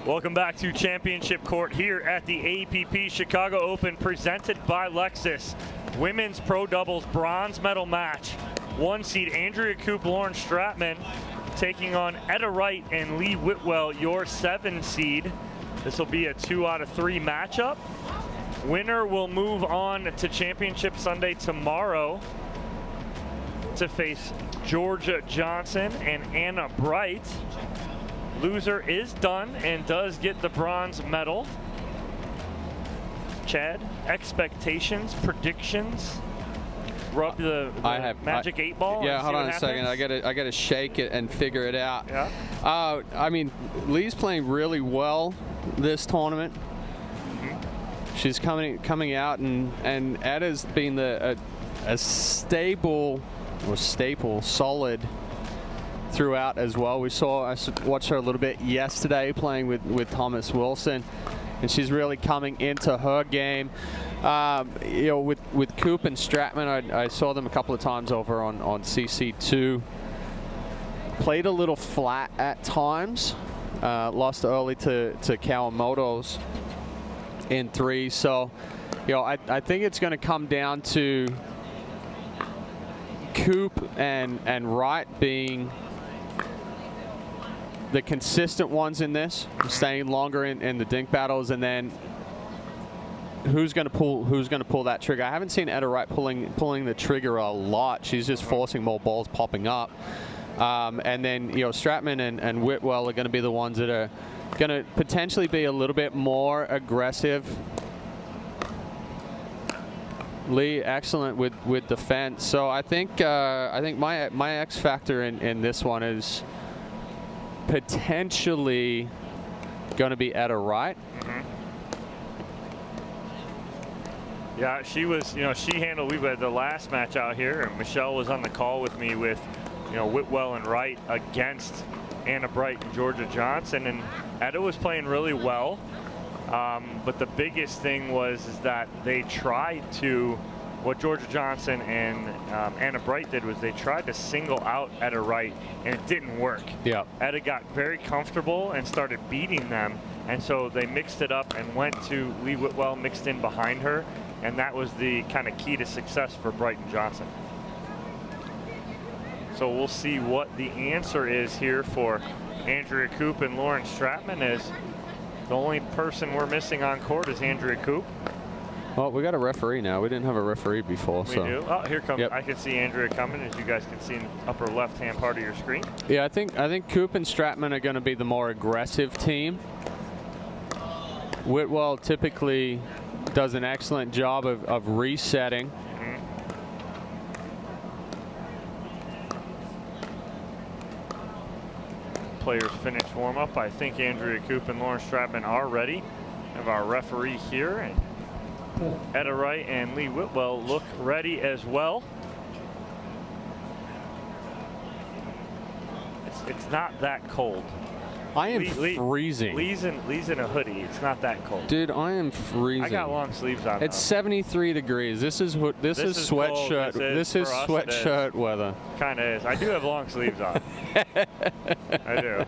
Welcome back to Championship Court here at the APP Chicago Open, presented by Lexus. Women's Pro Doubles bronze medal match. 1 seed Andrea Koop, Lauren Stratman taking on Etta Wright and Lee Whitwell, your 7 seed. This will be a 2 out of 3 matchup. Winner will move on to Championship Sunday tomorrow to face Georgia Johnson and Anna Bright. Loser is done and does get the bronze medal. Chad, expectations, predictions? Rub the magic 8 ball. Yeah, hold on a second. I gotta shake it and figure it out. Yeah. I mean, Lee's playing really well this tournament. She's coming out, and Etta's been a stable or staple, solid throughout as well. I watched her a little bit yesterday playing with Thomas Wilson, and she's really coming into her game. You know, with Koop and Stratman, I saw them a couple of times over on CC2. Played a little flat at times. Lost early to Kawamoto's in 3. So, you know, I think it's going to come down to Koop and Wright being the consistent ones in this, staying longer in the dink battles, and then who's going to pull that trigger. I haven't seen Etta Wright pulling the trigger a lot. She's just forcing more balls popping up. And then, you know, Stratman and Whitwell are going to be the ones that are going to potentially be a little bit more aggressive. Lee, excellent with defense. So I think my X factor in this one is potentially going to be Etta Wright. Yeah, she was, you know, she handled, we had the last match out here, and Michelle was on the call with me with, you know, Whitwell and Wright against Anna Bright and Georgia Johnson, and Etta was playing really well. But the biggest thing was that they tried to, what Georgia Johnson and Anna Bright did was they tried to single out Etta Wright, and it didn't work. Yeah. Etta got very comfortable and started beating them, and so they mixed it up and went to Lee Whitwell, mixed in behind her, and that was the kind of key to success for Bright and Johnson. So we'll see what the answer is here for Andrea Koop and Lauren Stratman, as the only person we're missing on court is Andrea Koop. Well, we got a referee now. We didn't have a referee before. We do. Oh, here comes. Yep. I can see Andrea coming, as you guys can see in the upper left-hand part of your screen. Yeah, I think Koop and Stratman are going to be the more aggressive team. Whitwell typically does an excellent job of resetting. Players finish warm-up. I think Andrea Koop and Lauren Stratman are ready. We have our referee here, and Etta Wright and Lee Whitwell look ready as well. It's not that cold. I am freezing. Lee's in a hoodie. It's not that cold. Dude, I am freezing. I got long sleeves on. It's 73 degrees. This is sweatshirt. This is sweatshirt weather. Kind of is. I do have long sleeves on. I do.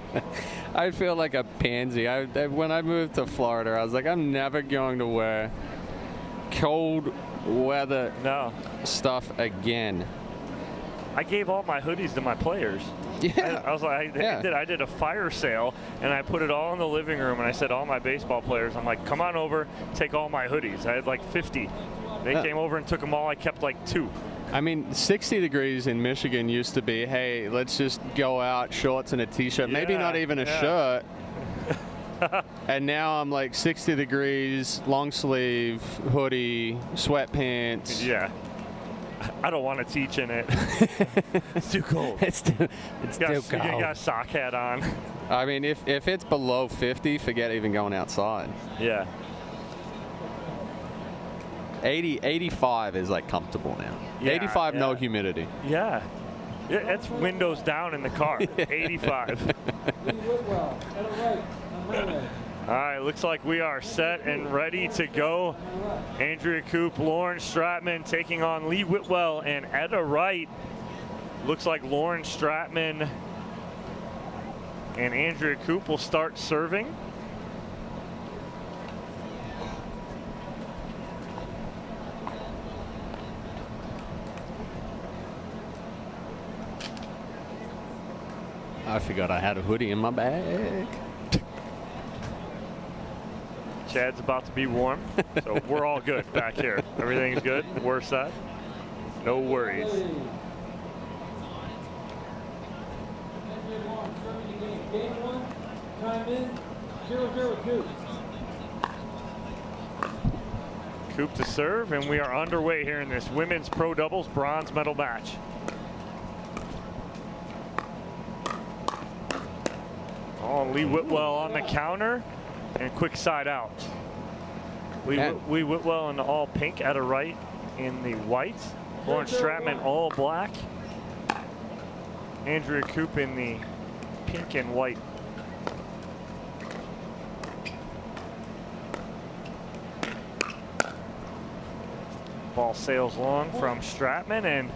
I feel like a pansy. When I moved to Florida, I was like, I'm never going to wear cold weather stuff again. I gave all my hoodies to my players. Yeah. I was like, I did a fire sale, and I put it all in the living room, and I said, all my baseball players, I'm like, come on over, take all my hoodies. I had like 50. They came over and took them all. I kept like 2. I mean, 60 degrees in Michigan used to be, hey, let's just go out, shorts and a t-shirt, maybe not even a shirt. And now I'm like 60 degrees, long sleeve, hoodie, sweatpants. Yeah. I don't want to teach in it. It's too cold. It's too cold. You got a sock hat on. I mean, if it's below 50, forget even going outside. Yeah. 85 is like comfortable now. Yeah, 85, no humidity. Yeah. It's windows down in the car. 85. All right, looks like we are set and ready to go. Andrea Koop, Lauren Stratman taking on Lee Whitwell and Etta Wright. Looks like Lauren Stratman and Andrea Koop will start serving. I forgot I had a hoodie in my bag. Chad's about to be warm, so we're all good back here. Everything's good. We're set. No worries. Time in 0-0-2. Koop to serve, and we are underway here in this women's pro doubles bronze medal match. Oh, Lee Whitwell on the counter and quick side out. Lee Whitwell in the all pink, Etta Wright in the white. Lauren Stratman all black. Andrea Koop in the pink and white. Ball sails long from Stratman, and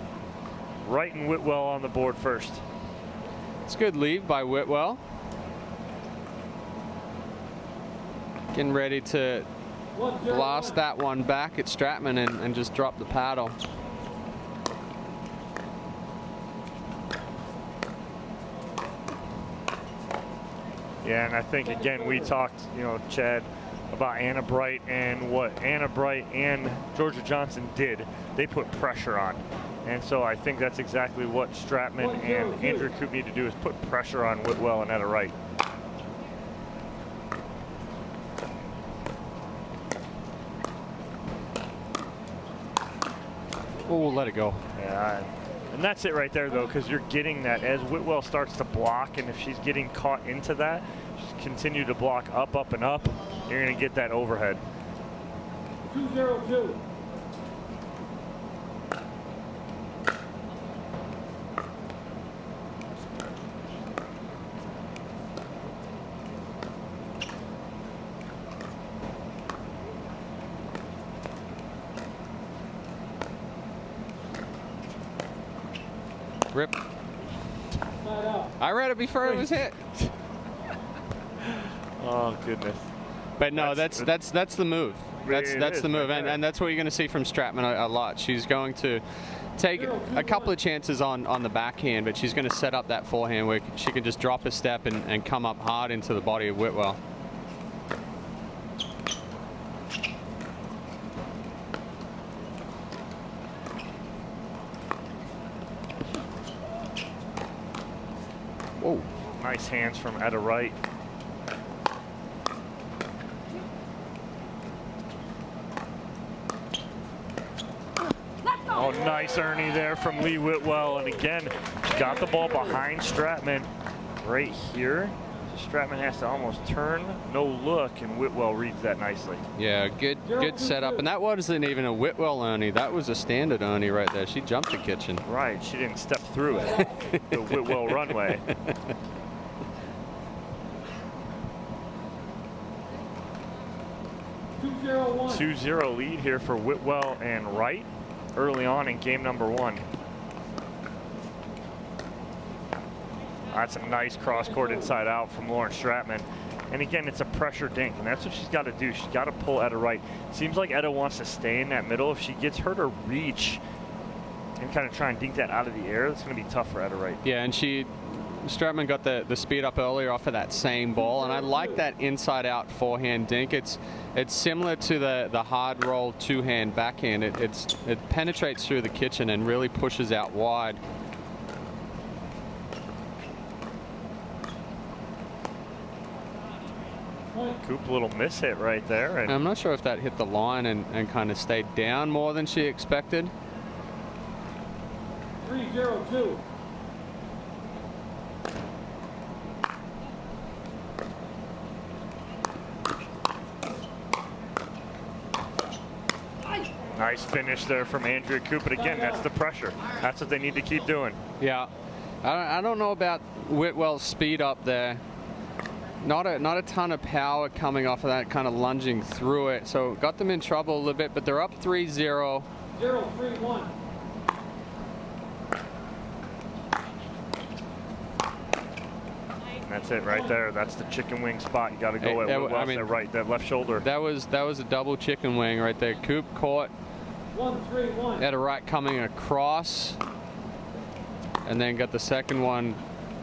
Wright and Whitwell on the board first. It's a good lead by Whitwell. Getting ready to blast that one back at Stratman and just drop the paddle. Yeah, and I think again we talked, Chad, about Anna Bright and what Anna Bright and Georgia Johnson did. They put pressure on, and so I think that's exactly what Stratman and Andrea Koop need to do, is put pressure on Whitwell and Etta Wright. Oh, we'll let it go. Yeah, and that's it right there, though, because you're getting that as Whitwell starts to block, and if she's getting caught into that, just continue to block up, up, and up, you're going to get that overhead. 2-0-2. Rip. I read it before it was hit. Oh goodness. But no, that's the move. That's the move, and that's what you're going to see from Stratman a lot. She's going to take a couple of chances on the backhand, but she's going to set up that forehand where she can just drop a step and come up hard into the body of Whitwell. Whoa. Nice hands from Etta Wright. Oh, nice Ernie there from Lee Whitwell. And again, she got the ball behind Stratman right here. So Stratman has to almost turn, no look, and Whitwell reads that nicely. Yeah, good setup. And that wasn't even a Whitwell Ernie. That was a standard Ernie right there. She jumped the kitchen. Right, she didn't step through it. The Whitwell runway. One. 2-0 lead here for Whitwell and Wright early on in game number one. That's a nice cross-court inside out from Lauren Stratman. And again, it's a pressure dink, and that's what she's got to do. She's got to pull Etta Wright. Seems like Etta wants to stay in that middle. If she gets her to reach and kind of try and dink that out of the air, that's going to be tough for Etta Wright. Yeah, and Stratman got the speed up earlier off of that same ball, and I like that inside-out forehand dink. It's similar to the hard roll two-hand backhand. It penetrates through the kitchen and really pushes out wide. Koop, a little miss hit right there. And I'm not sure if that hit the line and kind of stayed down more than she expected. 3-0-2. nice finish there from Andrea Koop. But again, that's the pressure. That's what they need to keep doing. Yeah. I don't know about Whitwell's speed up there. Not a ton of power coming off of that, kind of lunging through it. So got them in trouble a little bit, but they're up 3-0. 0-3-1. That's it right there. That's the chicken wing spot. You got to go at right, that left shoulder. That was a double chicken wing right there. Koop caught. 1-3-1. Had a right coming across, and then got the second one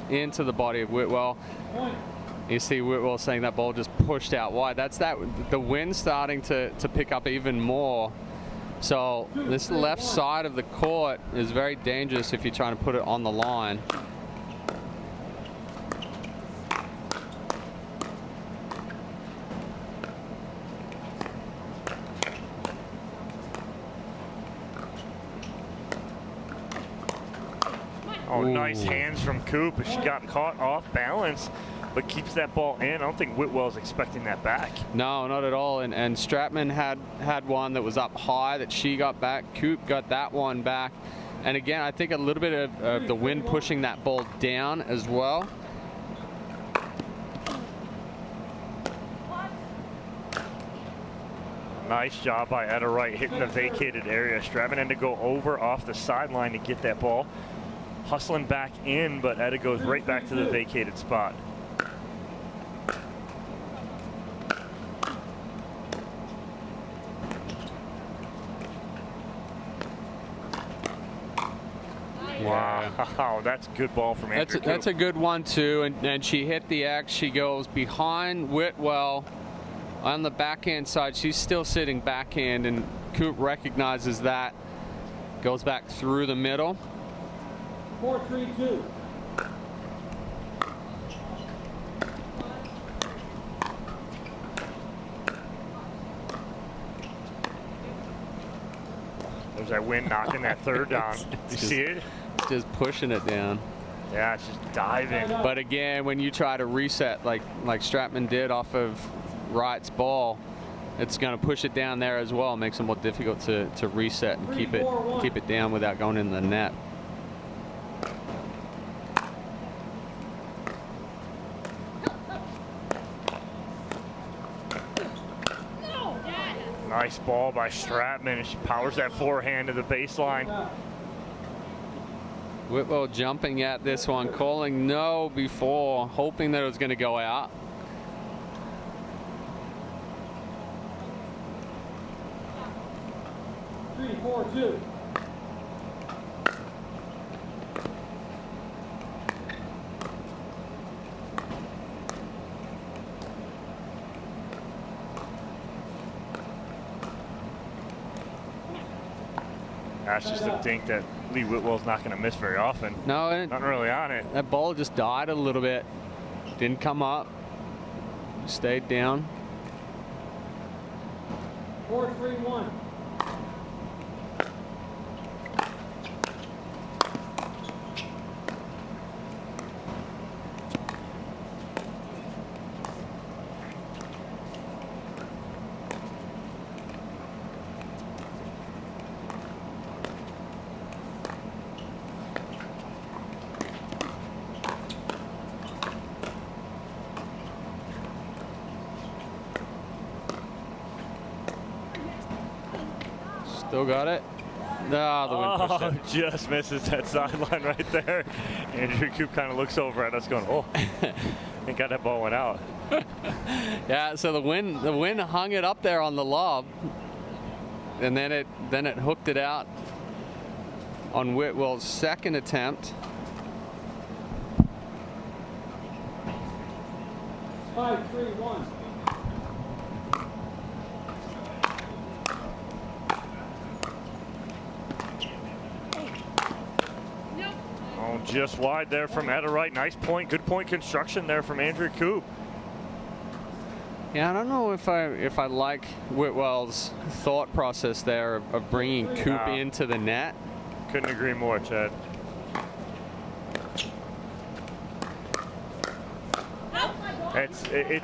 into the body of Whitwell. Point. You see Whitwell saying that ball just pushed out wide. That's the wind starting to pick up even more. So this left side of the court is very dangerous if you're trying to put it on the line. Oh, nice hands from Koop. She got caught off balance, but keeps that ball in. I don't think Whitwell's expecting that back. No, not at all. And Stratman had one that was up high that she got back. Koop got that one back. And again, I think a little bit of the wind pushing that ball down as well. Nice job by Wright hitting the vacated area. Stratman had to go over off the sideline to get that ball. Hustling back in, but Etta goes right back to the vacated spot. Wow, that's a good ball from Andrew. That's a good one too, and she hit the X. She goes behind Whitwell on the backhand side. She's still sitting backhand, and Koop recognizes that. Goes back through the middle. 4-3-2. There's that wind knocking that third down. You see it? Just pushing it down. Yeah, it's just diving. But again, when you try to reset like Stratman did off of Wright's ball, it's going to push it down there as well. It makes it more difficult to reset and keep it down without going in the net. Nice ball by Stratman. She powers that forehand to the baseline. Whitwell jumping at this one, calling no before, hoping that it was going to go out. Three, 4-2. That's just a dink that Lee Whitwell's not going to miss very often. No, Not really on it. that ball just died a little bit. Didn't come up. Stayed down. 4-3-1. Still got it. No, the wind pushed it. Just misses that sideline right there. Andrew Koop kind of looks over at us going, oh, thank God that ball went out. Yeah, so the wind hung it up there on the lob, and then it hooked it out on Whitwell's second attempt. 5-3-1. Oh, just wide there from Wright. Nice point, good point construction there from Andrew Koop. Yeah, I don't know if I like Whitwell's thought process there of bringing Koop into the net. Couldn't agree more, Chad.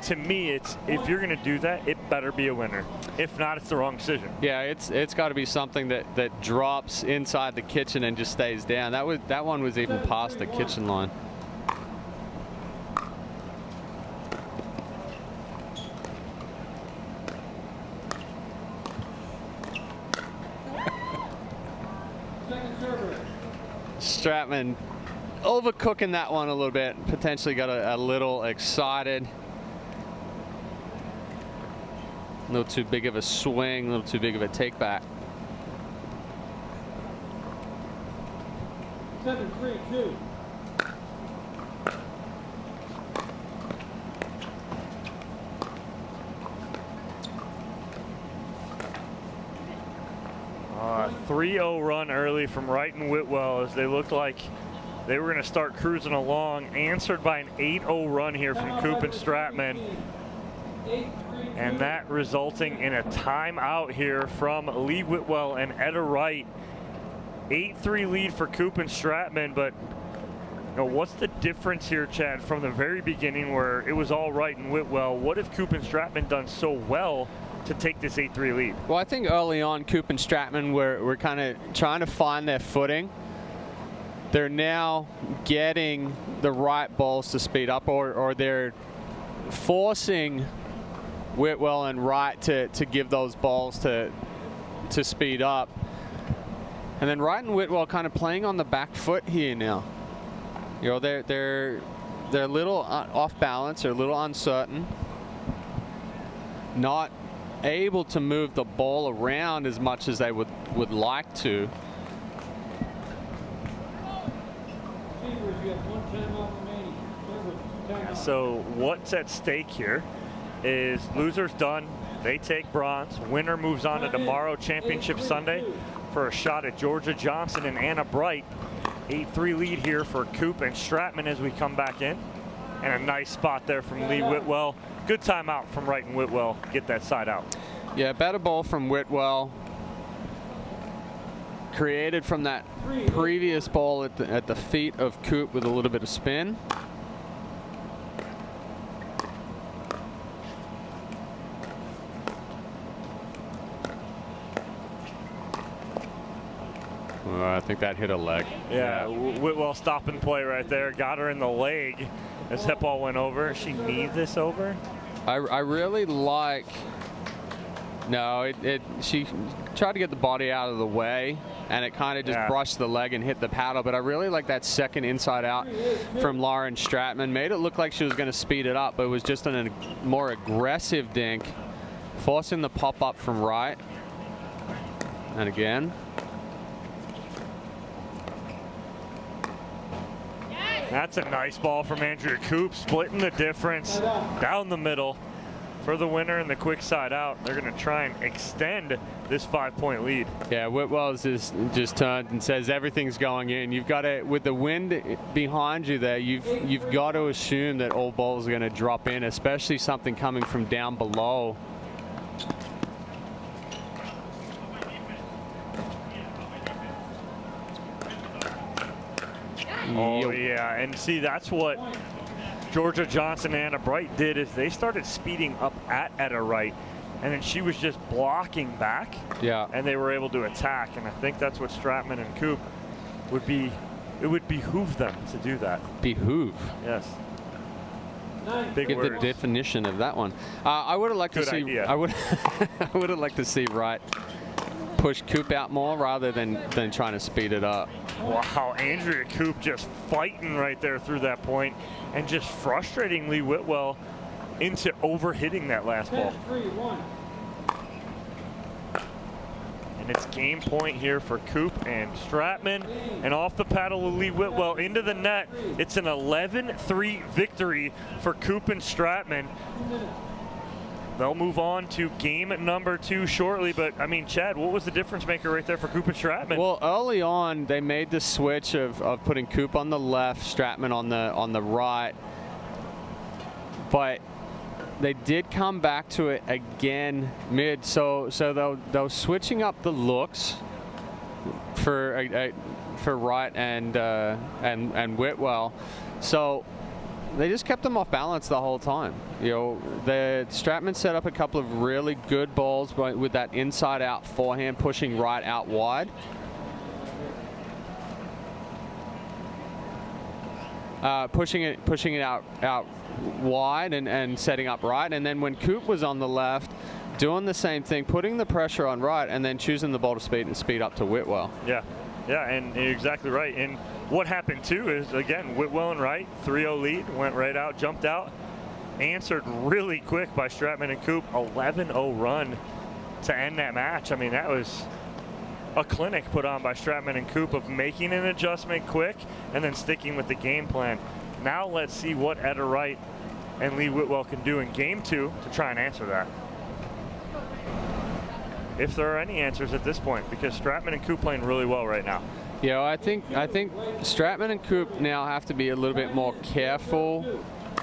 To me, if you're going to do that, it better be a winner. If not, it's the wrong decision. Yeah, it's got to be something that drops inside the kitchen and just stays down. That one was even past the kitchen line. Second server. Stratman overcooking that one a little bit. Potentially got a little excited. A little too big of a swing, a little too big of a take back. 7-3-2. 3-0 run early from Wright and Whitwell as they looked like they were going to start cruising along, answered by an 8-0 run here from Koop and Stratman. And that resulting in a timeout here from Lee Whitwell and Etta Wright. 8-3 lead for Koop and Stratman, but you know, what's the difference here, Chad, from the very beginning where it was all Wright and Whitwell? What have Koop and Stratman done so well to take this 8-3 lead? Well, I think early on, Koop and Stratman were kind of trying to find their footing. They're now getting the right balls to speed up, or they're forcing Whitwell and Wright to give those balls to speed up. And then Wright and Whitwell kind of playing on the back foot here now. You know, they're a little off balance, they're a little uncertain, not able to move the ball around as much as they would like to. Receivers, you have 1 timeout remaining. Servers, 2 timeouts. So what's at stake here is losers done, they take bronze. Winner moves on to tomorrow, Championship Sunday, for a shot at Georgia Johnson and Anna Bright. 8-3 lead here for Koop and Stratman as we come back in. And a nice spot there from Lee Whitwell. Good timeout from Wright and Whitwell. Get that side out. Yeah, better ball from Whitwell. Created from that previous ball at the feet of Koop with a little bit of spin. I think that hit a leg. Yeah, Whitwell stopping play right there. Got her in the leg as that ball went over. She kneed this over. I really like. No, she tried to get the body out of the way, and it kind of just brushed the leg and hit the paddle. But I really like that second inside out from Lauren Stratman. Made it look like she was going to speed it up, but it was just a more aggressive dink, forcing the pop up from Wright. And again. That's a nice ball from Andrea Koop, splitting the difference down the middle for the winner and the quick side out. They're going to try and extend this 5-point lead. Yeah, Whitwell's just turned and says everything's going in. You've got to, with the wind behind you there, you've got to assume that all balls are going to drop in, especially something coming from down below. Oh, yeah, and see, that's what Georgia Johnson and Anna Bright did, is they started speeding up at Etta Wright, and then she was just blocking back. Yeah. And they were able to attack, and I think that's what Stratman and Koop it would behoove them to do that. Behoove. Yes. Big Get words. the definition of that one. I would have liked to see. Idea. I would have liked to see Wright push Koop out more rather than trying to speed it up. Wow, Andrea Koop just fighting right there through that point and just frustrating Lee Whitwell into overhitting that last ball. 10-3-1. And it's game point here for Koop and Stratman. And off the paddle of Lee Whitwell into the net. It's an 11-3 victory for Koop and Stratman. They'll move on to game number 2 shortly, but I mean, Chad, what was the difference maker right there for Koop and Stratman? Well, early on, they made the switch of putting Koop on the left, Stratman on the right, but they did come back to it again mid. So they were switching up the looks for Wright and Whitwell. So they just kept them off balance the whole time. You know, the Stratman set up a couple of really good balls with that inside-out forehand, pushing Wright out wide. Pushing it out wide and setting up Wright. And then when Koop was on the left, doing the same thing, putting the pressure on Wright, and then choosing the ball to speed up to Whitwell. Yeah, and you're exactly right. And what happened too is, again, Whitwell and Wright, 3-0 lead, went right out, jumped out, answered really quick by Stratman and Koop, 11-0 run to end that match. I mean, that was a clinic put on by Stratman and Koop of making an adjustment quick and then sticking with the game plan. Now let's see what Etta Wright and Lee Whitwell can do in game 2 to try and answer that. if there are any answers at this point, because Stratman and Koop playing really well right now. Yeah, I think Stratman and Koop now have to be a little bit more careful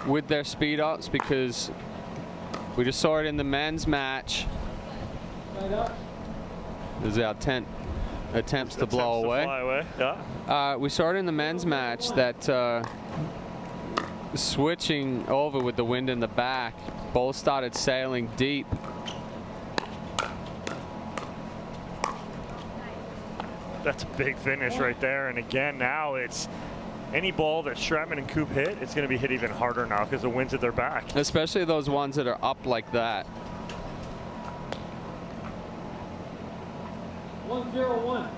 with their speed ups, because we just saw it in the men's match. There's our attempts to blow away. Fly away. Yeah. We saw it in the men's match that switching over with the wind in the back, balls started sailing deep. That's a big finish right there. And again, now it's any ball that Stratman and Koop hit, it's going to be hit even harder now because the wind's at their back. Especially those ones that are up like that. 101.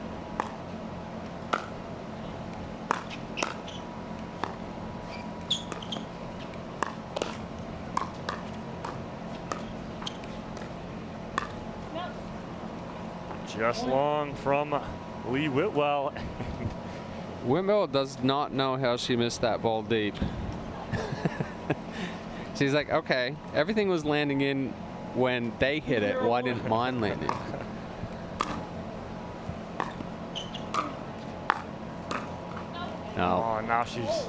Just long from Lee Whitwell. Whitwell does not know how she missed that ball deep. She's like, okay, everything was landing in when they hit it. Why didn't mine land in? No. Oh, now she's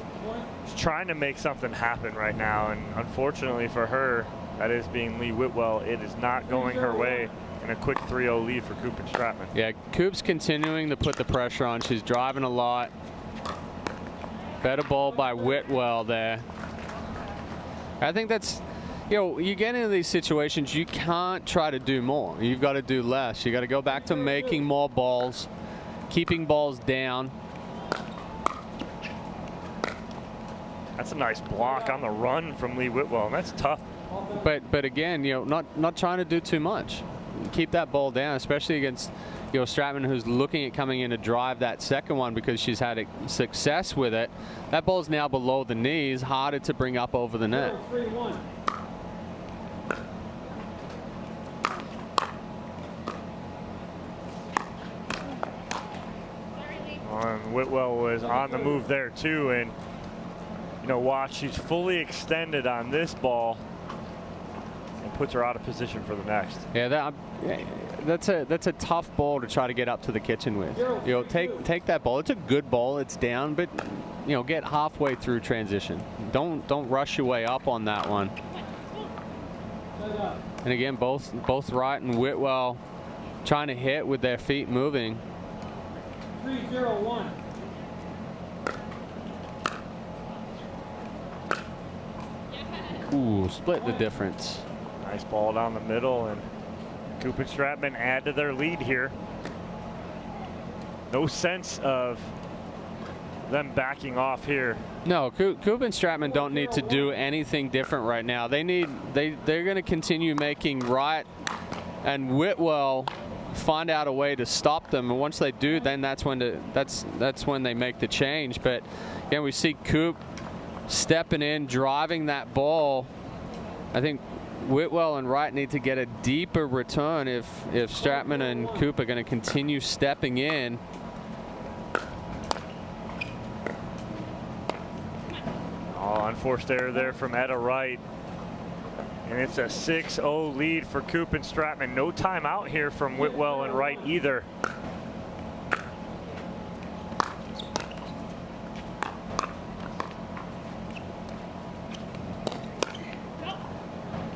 trying to make something happen right now, and unfortunately for her, that is being Lee Whitwell, it is not going her way in a quick 3-0 lead for Koop and Stratman. Yeah, Koop's continuing to put the pressure on. She's driving a lot. Better ball by Whitwell there. I think that's, you know, you get into these situations, you can't try to do more. You've got to do less. You got to go back to making more balls, keeping balls down. That's a nice block on the run from Lee Whitwell, and that's tough. But again, you know, not trying to do too much. Keep that ball down, especially against, you know, Stratman, who's looking at coming in to drive that second one because she's had success with it. That ball's now below the knees, harder to bring up over the net. 3-1. And Whitwell was on the move there too, and you know, watch, she's fully extended on this ball and puts her out of position for the next. Yeah, that's a tough ball to try to get up to the kitchen with. You know, take that ball. It's a good ball. It's down, but you know, get halfway through transition. Don't rush your way up on that one. And again, both Wright and Whitwell trying to hit with their feet moving. 3-0-1. Ooh, split the difference. Nice ball down the middle, and Koop and Stratman add to their lead here. No sense of them backing off here. No, Koop and Stratman don't need to do anything different right now. They're going to continue making Wright and Whitwell find out a way to stop them, and once they do, then that's when they make the change. But again, we see Koop stepping in, driving that ball. I think Whitwell and Wright need to get a deeper return if Stratman and Koop are going to continue stepping in. Oh, unforced error there from Etta Wright. And it's a 6-0 lead for Koop and Stratman. No timeout here from Whitwell and Wright either.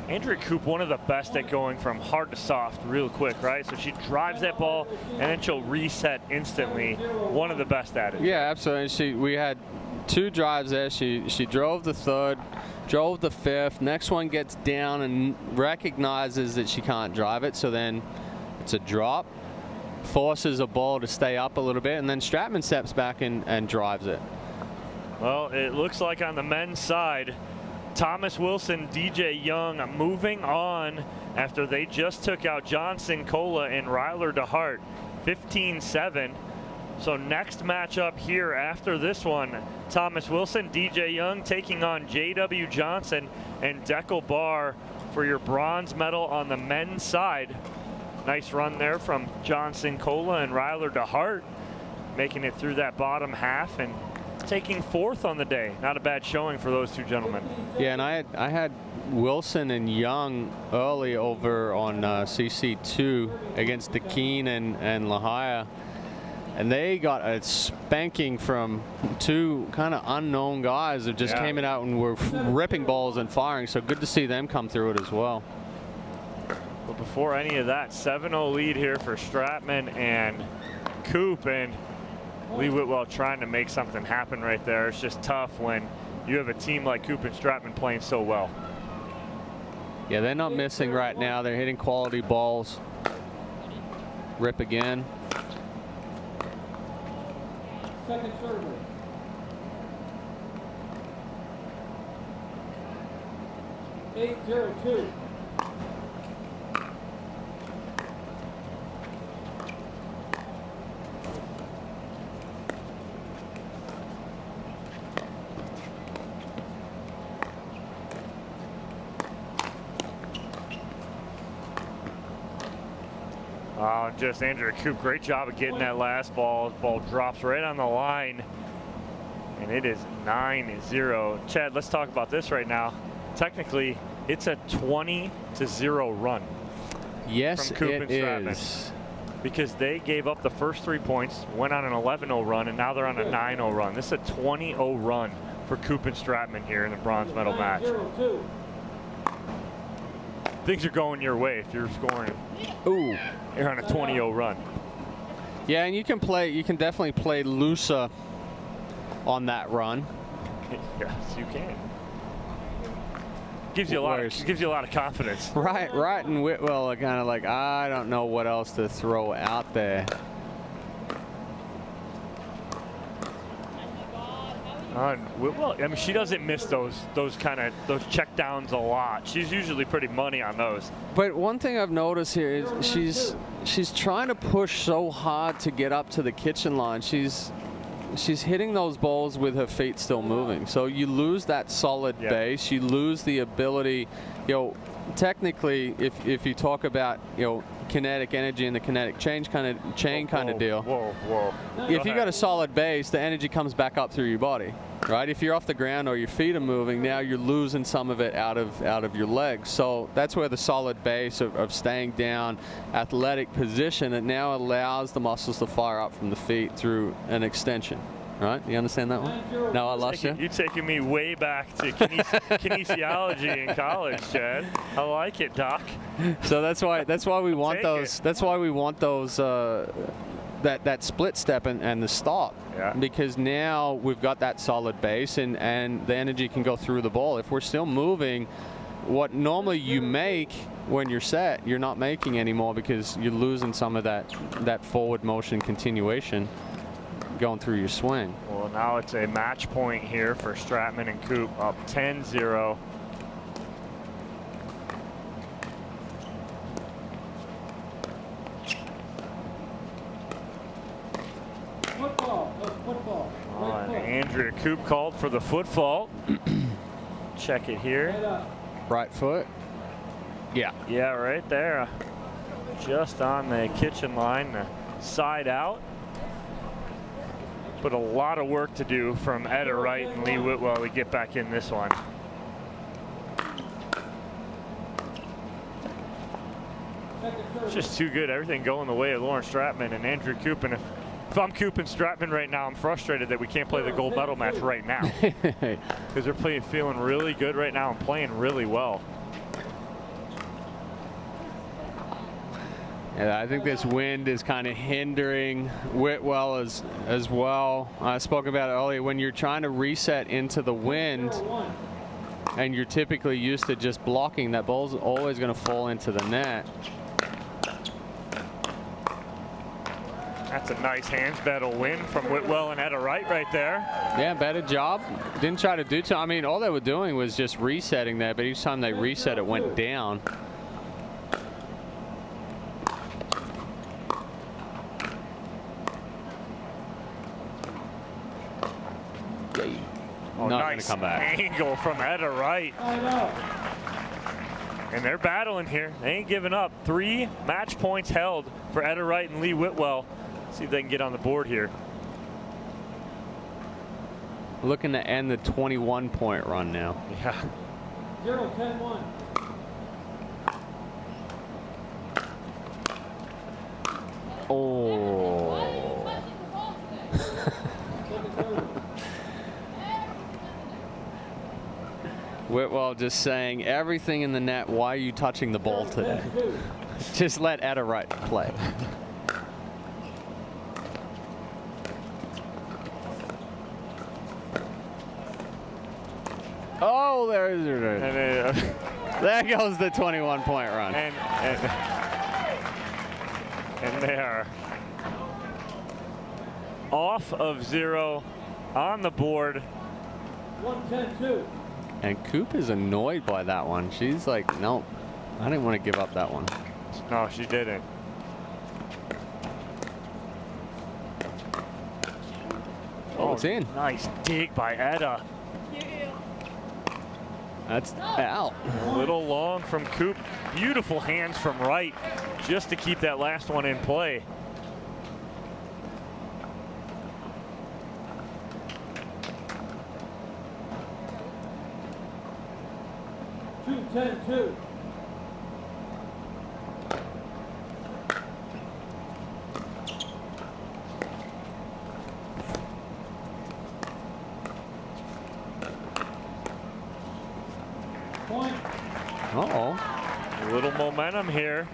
Andrea Koop, one of the best at going from hard to soft real quick, right? So she drives that ball and then she'll reset instantly. One of the best at it. Yeah, absolutely. We had 2 drives there. She drove the third, drove the fifth. Next one gets down and recognizes that she can't drive it, so then it's a drop, forces a ball to stay up a little bit, and then Stratman steps back and drives it. Well, it looks like on the men's side, Thomas Wilson, DJ Young moving on after they just took out Johnson, Cola, and Ryler DeHart, 15-7. So next matchup here after this one, Thomas Wilson, DJ Young taking on JW Johnson and Deckel Barr for your bronze medal on the men's side. Nice run there from Johnson, Cola, and Ryler DeHart, making it through that bottom half and taking 4th on the day. Not a bad showing for those 2 gentlemen. Yeah, and I had Wilson and Young early over on CC2 against Dequeen and Lahia. And they got a spanking from two kind of unknown guys that just came out and were ripping balls and firing. So good to see them come through it as well. But before any of that, 7-0 lead here for Stratman and Koop, and Lee Whitwell trying to make something happen right there. It's just tough when you have a team like Koop and Stratman playing so well. Yeah, they're not missing right now. They're hitting quality balls. Rip again. Second server. Eight, 0-2. Just Andrew Koop, great job of getting that last ball. Ball drops right on the line, and it is 9-0. Chad, let's talk about this right now. Technically, it's a 20-0 run. Yes, from Koop it and Stratman, is. because they gave up the first 3 points, went on an 11-0 run, and now they're on a 9-0 run. This is a 20-0 run for Koop and Stratman here in the bronze medal match. 0-2. Things are going your way if you're scoring. Ooh. You're on a 20-0 run. Yeah, and you can definitely play looser on that run. Yes, you can. Gives you a lot of confidence. Wright and Whitwell are kind of like, I don't know what else to throw out there. Whitwell, I mean, she doesn't miss those check downs a lot. She's usually pretty money on those. But one thing I've noticed here is she's trying to push so hard to get up to the kitchen line. She's hitting those balls with her feet still moving. So you lose that solid base. You lose the ability, technically, if you talk about, kinetic energy and the kinetic chain kind of deal. Whoa. If you got a solid base, the energy comes back up through your body, right? If you're off the ground or your feet are moving, now you're losing some of it out of your legs. So that's where the solid base of staying down, athletic position, it now allows the muscles to fire up from the feet through an extension. Right? You understand that one? No, I lost you. You're taking me way back to kinesiology in college, Chad. I like it, Doc. So that's why we want those. That's why we want those. That split step and the stop. Yeah. Because now we've got that solid base and the energy can go through the ball. If we're still moving, what normally you make when you're set, you're not making anymore because you're losing some of that forward motion continuation going through your swing. Well, now it's a match point here for Stratman and Koop, up 10-0. Football. And Andrea Koop called for the foot fault. Check it here. Right foot. Yeah. Yeah, right there. Just on the kitchen line, the side out. But a lot of work to do from Etta Wright and Lee Whitwell to get back in this one. It's just too good. Everything going the way of Lauren Stratman and Andrew Koop. And if I'm Koop and Stratman right now, I'm frustrated that we can't play the gold medal match right now. Because they're feeling really good right now and playing really well. Yeah, I think this wind is kind of hindering Whitwell as well. I spoke about it earlier. When you're trying to reset into the wind and you're typically used to just blocking, that ball's always going to fall into the net. That's a nice hands battle win from Whitwell and Etta Wright right there. Yeah, better job. Didn't try to do too. I mean, all they were doing was just resetting there, but each time they reset, it went down. Not nice gonna come back. Angle from Etta Wright. And they're battling here. They ain't giving up. 3 match points held for Etta Wright and Lee Whitwell. See if they can get on the board here. Looking to end the 21-point run now. Yeah. 0-10-1. Oh. Second serve. Whitwell just saying everything in the net. Why are you touching the ball today? 10-2. Just let Wright play. Oh, And, there goes the 21-point run. and they are off of 0 on the board. 1-10-2. And Koop is annoyed by that one. She's like, nope, I didn't want to give up that one. No, she didn't. Oh, it's in. Nice dig by Etta. That's out. A little long from Koop. Beautiful hands from Wright just to keep that last one in play. Two, 10-2. Point. Uh-oh. A little momentum here.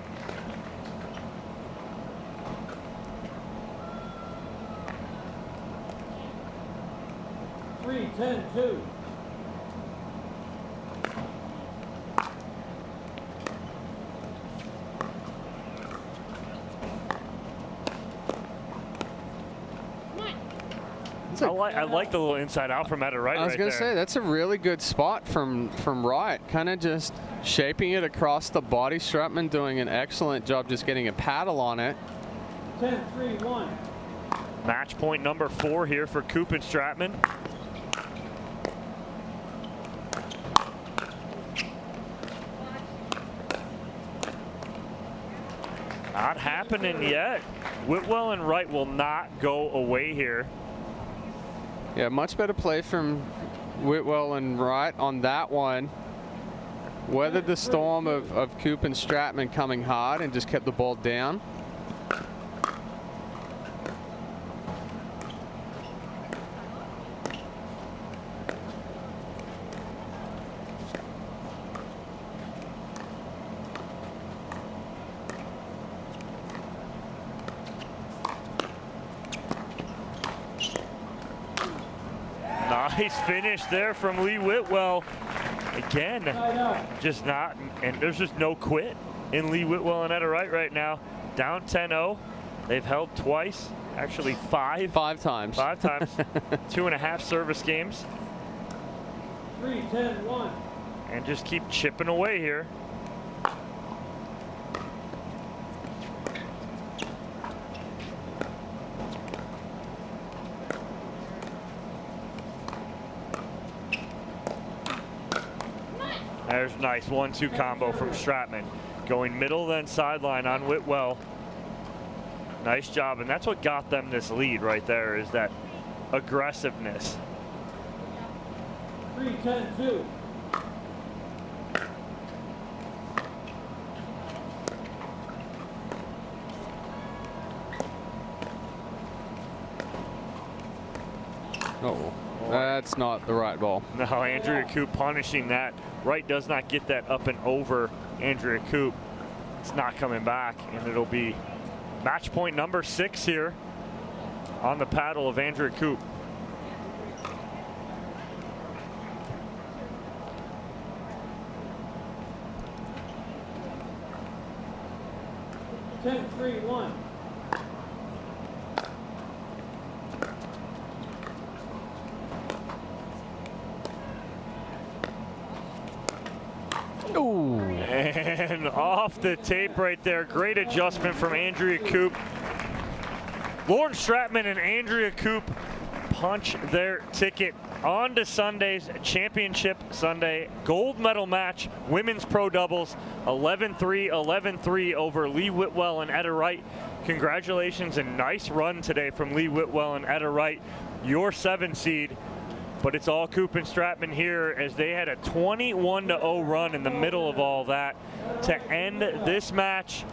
Three, 10-2. I like the little inside out from Etta Wright. I was right going to there. say, that's a really good spot from Wright. Kind of just shaping it across the body. Stratman doing an excellent job just getting a paddle on it. 10-3-1. Match point number 4 here for Koop and Stratman. Not happening yet. Whitwell and Wright will not go away here. Yeah, much better play from Whitwell and Wright on that one. Weathered the storm of Koop and Stratman coming hard and just kept the ball down. Nice finish there from Lee Whitwell. Again, Side out. just not, and there's just no quit in Lee Whitwell and Etta Wright right now. Down 10-0. They've held twice, actually five times. 5 times. 2.5 service games. 3-10-1. And just keep chipping away here. There's a nice 1-2 combo from Stratman. Going middle, then sideline on Whitwell. Nice job, and that's what got them this lead right there, is that aggressiveness. 3-10-2. Oh, that's not the right ball. No, Andrea Koop punishing that. Wright does not get that up and over Andrea Koop. It's not coming back, and it'll be match point number 6 here on the paddle of Andrea Koop. Ten, 3-1. Ooh. And off the tape right there. Great adjustment from Andrea Koop. Lauren Stratman and Andrea Koop punch their ticket on to Sunday's Championship Sunday gold medal match, women's pro doubles, 11-3, 11-3 over Lee Whitwell and Etta Wright. Congratulations and nice run today from Lee Whitwell and Etta Wright. Your 7 seed But it's all Koop and Stratman here as they had a 21-0 run in the middle of all that to end this match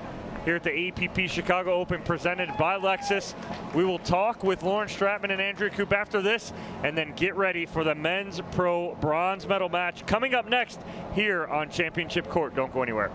here at the APP Chicago Open presented by Lexus. We will talk with Lauren Stratman and Andrea Koop after this and then get ready for the men's pro bronze medal match coming up next here on Championship Court. Don't go anywhere.